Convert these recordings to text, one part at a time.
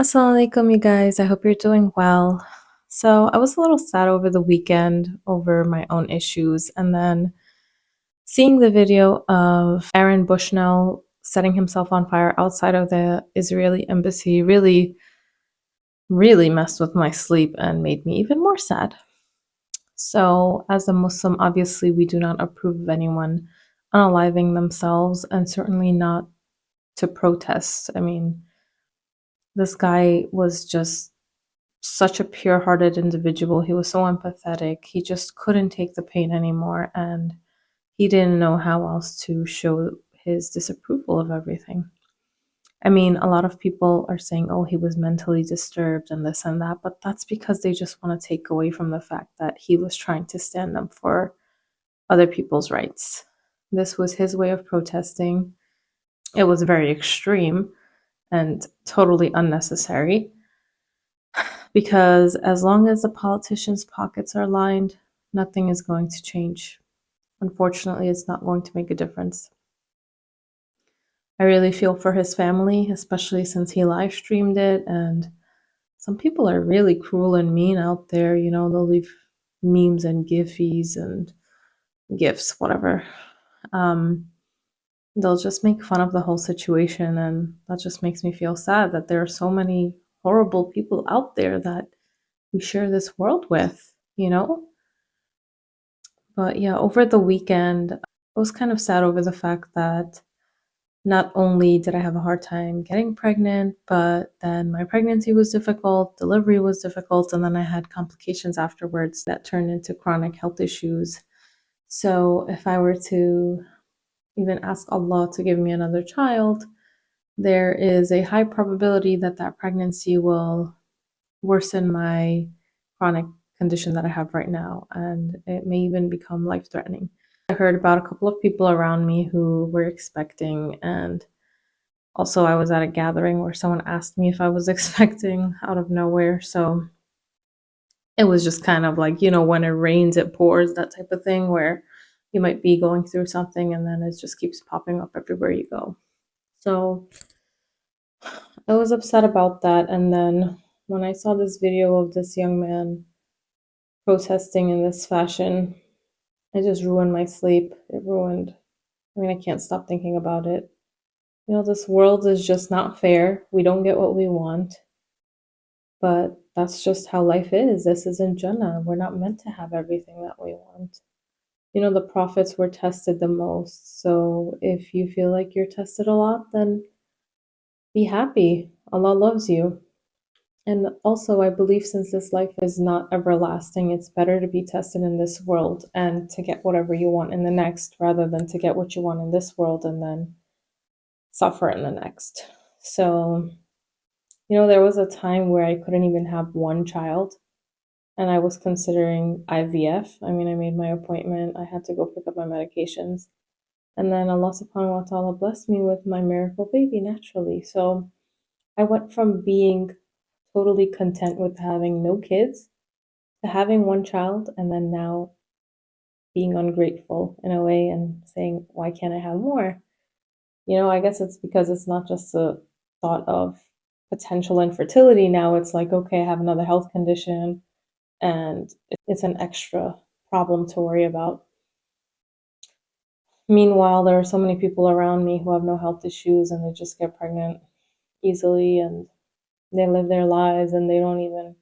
Assalamu alaikum, you guys. I hope you're doing well. So, I was a little sad over the weekend over my own issues, and then seeing the video of Aaron Bushnell setting himself on fire outside of the Israeli embassy really messed with my sleep and made me even more sad. So, as a Muslim, obviously, we do not approve of anyone unaliving themselves, and certainly not to protest. I mean, this guy was just such a pure-hearted individual. He was so empathetic. He just couldn't take the pain anymore, and he didn't know how else to show his disapproval of everything. I mean, a lot of people are saying, oh, he was mentally disturbed and this and that, but that's because they just want to take away from the fact that he was trying to stand up for other people's rights. This was his way of protesting. It was very extreme and totally unnecessary, because as long as the politicians' pockets are lined, nothing is going to change. Unfortunately, it's not going to make a difference. I really feel for his family, especially since he live streamed it, and some people are really cruel and mean out there. They'll leave memes and giffies and gifs, whatever. Um, they'll just make fun of the whole situation, and that just makes me feel sad that there are so many horrible people out there that we share this world with. But yeah, over the weekend, I was kind of sad over the fact that not only did I have a hard time getting pregnant, but then my pregnancy was difficult, delivery was difficult, and then I had complications afterwards that turned into chronic health issues. So if I were to even ask Allah to give me another child, there is a high probability that that pregnancy will worsen my chronic condition that I have right now, and it may even become life threatening. I heard about a couple of people around me who were expecting, and also I was at a gathering where someone asked me if I was expecting out of nowhere. So it was just kind of like, when it rains, it pours, that type of thing, where you might be going through something and then it just keeps popping up everywhere you go. So I was upset about that. And then when I saw this video of this young man protesting in this fashion, it just ruined my sleep. I can't stop thinking about it. This world is just not fair. We don't get what we want, but that's just how life is. This isn't Jannah. We're not meant to have everything that we want. The prophets were tested the most. So if you feel like you're tested a lot, then be happy. Allah loves you. And also, I believe since this life is not everlasting, it's better to be tested in this world and to get whatever you want in the next, rather than to get what you want in this world and then suffer in the next. So, there was a time where I couldn't even have one child, and I was considering IVF. I mean, I made my appointment, I had to go pick up my medications. And then Allah subhanahu wa ta'ala blessed me with my miracle baby naturally. So I went from being totally content with having no kids to having one child, and then now being ungrateful in a way and saying, why can't I have more? I guess it's because it's not just a thought of potential infertility. Now it's like, okay, I have another health condition, and it's an extra problem to worry about. Meanwhile, there are so many people around me who have no health issues and they just get pregnant easily, and they live their lives and they don't even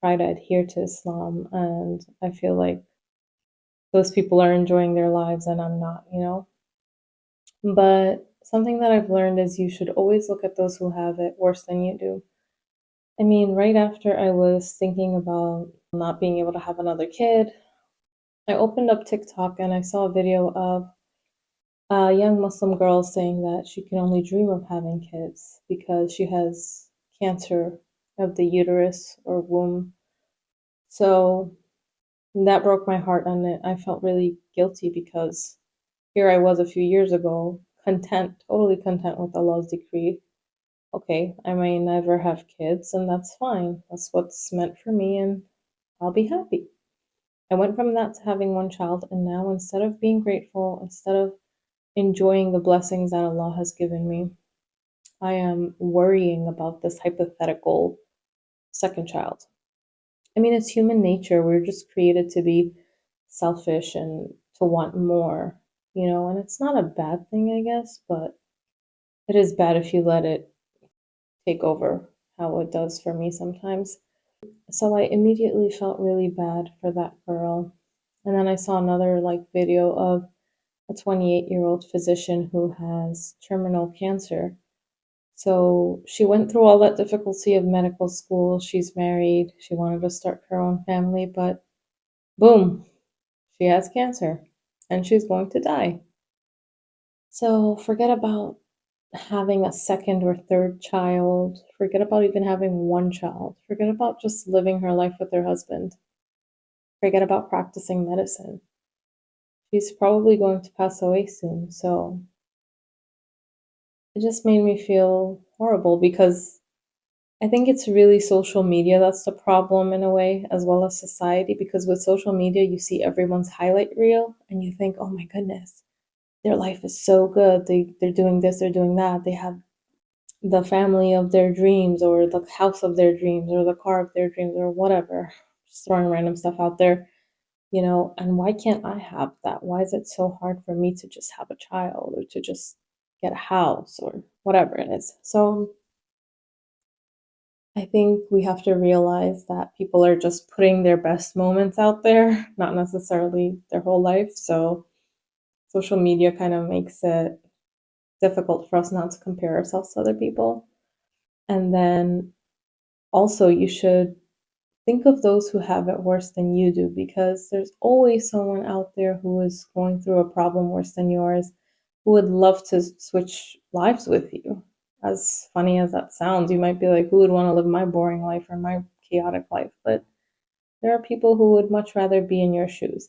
try to adhere to Islam. And I feel like those people are enjoying their lives and I'm not. But something that I've learned is you should always look at those who have it worse than you do. I mean, right after I was thinking about not being able to have another kid, I opened up TikTok and I saw a video of a young Muslim girl saying that she can only dream of having kids because she has cancer of the uterus or womb. So that broke my heart, and I felt really guilty because here I was a few years ago, content, totally content with Allah's decree. Okay, I may never have kids, and that's fine. That's what's meant for me, and I'll be happy. I went from that to having one child, and now instead of being grateful, instead of enjoying the blessings that Allah has given me, I am worrying about this hypothetical second child. I mean, it's human nature. We're just created to be selfish and to want more, and it's not a bad thing, I guess, but it is bad if you let it take over how it does for me sometimes. So I immediately felt really bad for that girl. And then I saw another video of a 28-year-old physician who has terminal cancer. So she went through all that difficulty of medical school. She's married. She wanted to start her own family, but boom, she has cancer and she's going to die. So forget about having a second or third child. Forget about even having one child. Forget about just living her life with her husband. Forget about practicing medicine. She's probably going to pass away soon. So it just made me feel horrible because I think it's really social media that's the problem in a way, as well as society. Because with social media, you see everyone's highlight reel and you think, oh my goodness, their life is so good. They're doing this, they're doing that. They have the family of their dreams, or the house of their dreams, or the car of their dreams, or whatever. Just throwing random stuff out there, and why can't I have that? Why is it so hard for me to just have a child or to just get a house or whatever it is? So I think we have to realize that people are just putting their best moments out there, not necessarily their whole life. So social media kind of makes it difficult for us not to compare ourselves to other people. And then also, you should think of those who have it worse than you do, because there's always someone out there who is going through a problem worse than yours, who would love to switch lives with you. As funny as that sounds, you might be like, who would want to live my boring life or my chaotic life? But there are people who would much rather be in your shoes.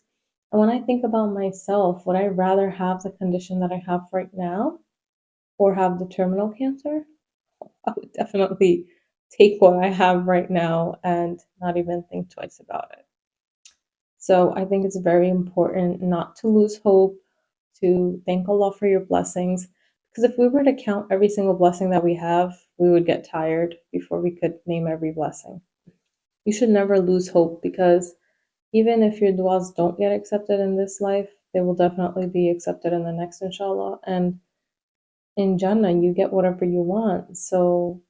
And when I think about myself, would I rather have the condition that I have right now or have the terminal cancer? I would definitely take what I have right now and not even think twice about it. So I think it's very important not to lose hope, to thank Allah for your blessings. Because if we were to count every single blessing that we have, we would get tired before we could name every blessing. You should never lose hope, because even if your du'as don't get accepted in this life, they will definitely be accepted in the next, inshallah. And in Jannah, you get whatever you want. So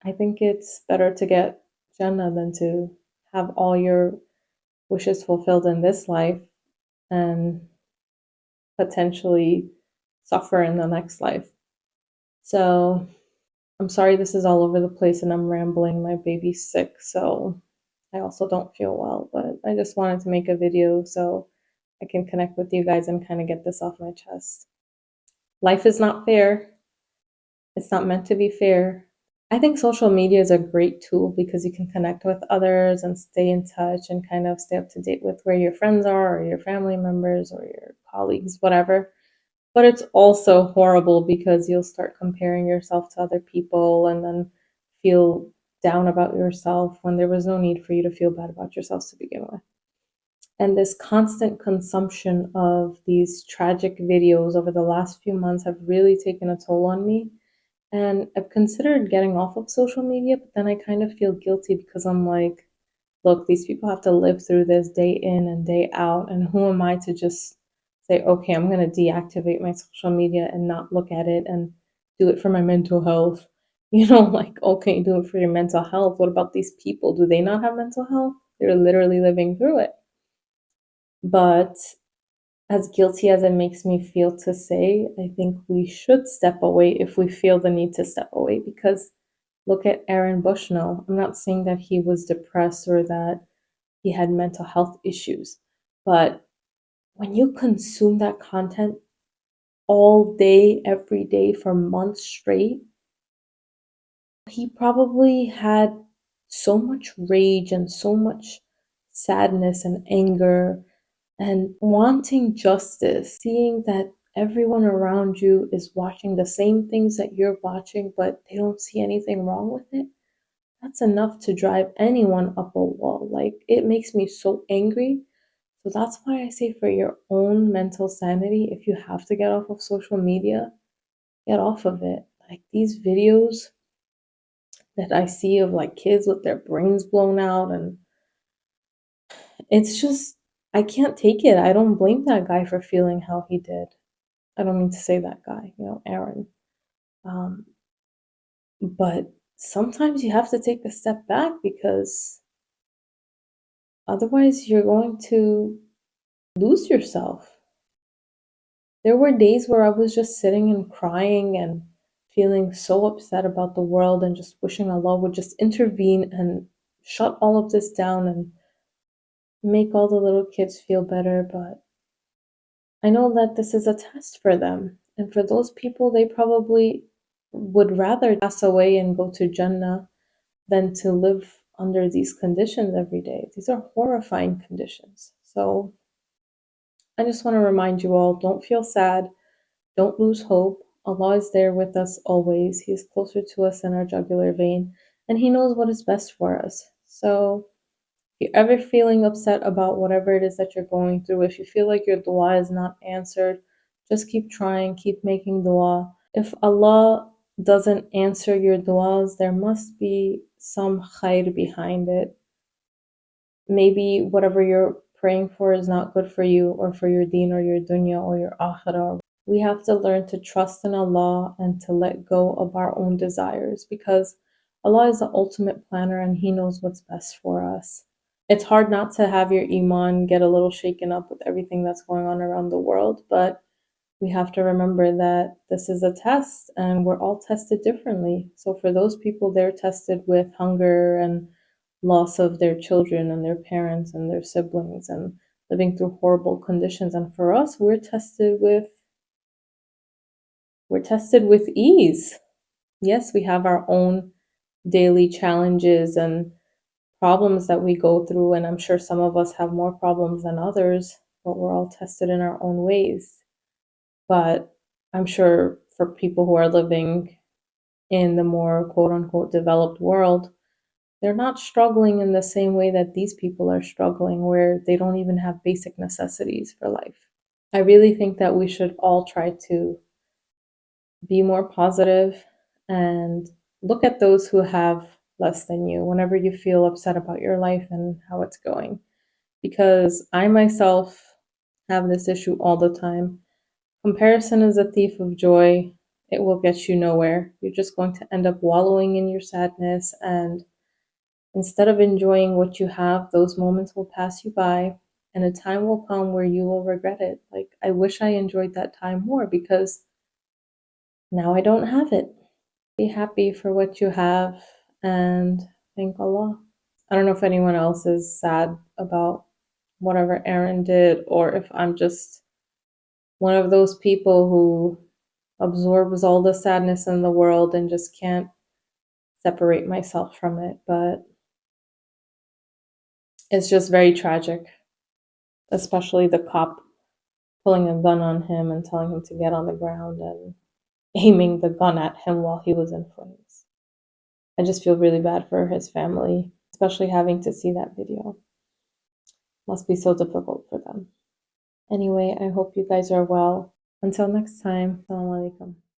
I think it's better to get Jannah than to have all your wishes fulfilled in this life and potentially suffer in the next life. So I'm sorry this is all over the place and I'm rambling. My baby's sick, so I also don't feel well, but I just wanted to make a video so I can connect with you guys and kind of get this off my chest. Life is not fair. It's not meant to be fair. I think social media is a great tool because you can connect with others and stay in touch and kind of stay up to date with where your friends are or your family members or your colleagues, whatever. But it's also horrible because you'll start comparing yourself to other people and then feel down about yourself when there was no need for you to feel bad about yourselves to begin with. And this constant consumption of these tragic videos over the last few months have really taken a toll on me. And I've considered getting off of social media, but then I kind of feel guilty because I'm like, look, these people have to live through this day in and day out. And who am I to just say, okay, I'm going to deactivate my social media and not look at it and do it for my mental health? Okay, do it for your mental health. What about these people? Do they not have mental health? They're literally living through it. But as guilty as it makes me feel to say, I think we should step away if we feel the need to step away, because look at Aaron Bushnell. I'm not saying that he was depressed or that he had mental health issues, but when you consume that content all day, every day for months straight, he probably had so much rage and so much sadness and anger and wanting justice, seeing that everyone around you is watching the same things that you're watching, but they don't see anything wrong with it. That's enough to drive anyone up a wall. Like, it makes me so angry. So that's why I say, for your own mental sanity, if you have to get off of social media, get off of it. Like these videos that I see of like kids with their brains blown out, and it's just, I can't take it. I don't blame that guy for feeling how he did. I don't mean to say that guy, Aaron. Um, but sometimes you have to take a step back because otherwise you're going to lose yourself. There were days where I was just sitting and crying and feeling so upset about the world and just wishing Allah would just intervene and shut all of this down and make all the little kids feel better. But I know that this is a test for them. And for those people, they probably would rather pass away and go to Jannah than to live under these conditions every day. These are horrifying conditions. So I just want to remind you all, don't feel sad. Don't lose hope. Allah is there with us always. He is closer to us than our jugular vein, and He knows what is best for us. So, if you're ever feeling upset about whatever it is that you're going through, if you feel like your dua is not answered, just keep trying, keep making dua. If Allah doesn't answer your duas, there must be some khair behind it. Maybe whatever you're praying for is not good for you or for your deen or your dunya or your akhirah. We have to learn to trust in Allah and to let go of our own desires because Allah is the ultimate planner and He knows what's best for us. It's hard not to have your iman get a little shaken up with everything that's going on around the world, but we have to remember that this is a test and we're all tested differently. So for those people, they're tested with hunger and loss of their children and their parents and their siblings and living through horrible conditions. And for us, we're tested with ease. Yes, we have our own daily challenges and problems that we go through, and I'm sure some of us have more problems than others, but we're all tested in our own ways. But I'm sure for people who are living in the more quote unquote developed world, they're not struggling in the same way that these people are struggling, where they don't even have basic necessities for life. I really think that we should all try to be more positive and look at those who have less than you whenever you feel upset about your life and how it's going. Because I myself have this issue all the time. Comparison is a thief of joy. It will get you nowhere. You're just going to end up wallowing in your sadness, and instead of enjoying what you have, those moments will pass you by, and a time will come where you will regret it. Like, I wish I enjoyed that time more because now I don't have it. Be happy for what you have and thank Allah. I don't know if anyone else is sad about whatever Aaron did, or if I'm just one of those people who absorbs all the sadness in the world and just can't separate myself from it. But it's just very tragic, especially the cop pulling a gun on him and telling him to get on the ground and aiming the gun at him while he was in flames. I just feel really bad for his family, especially having to see that video. Must be so difficult for them. Anyway, I hope you guys are well. Until next time, Assalamu aleikum.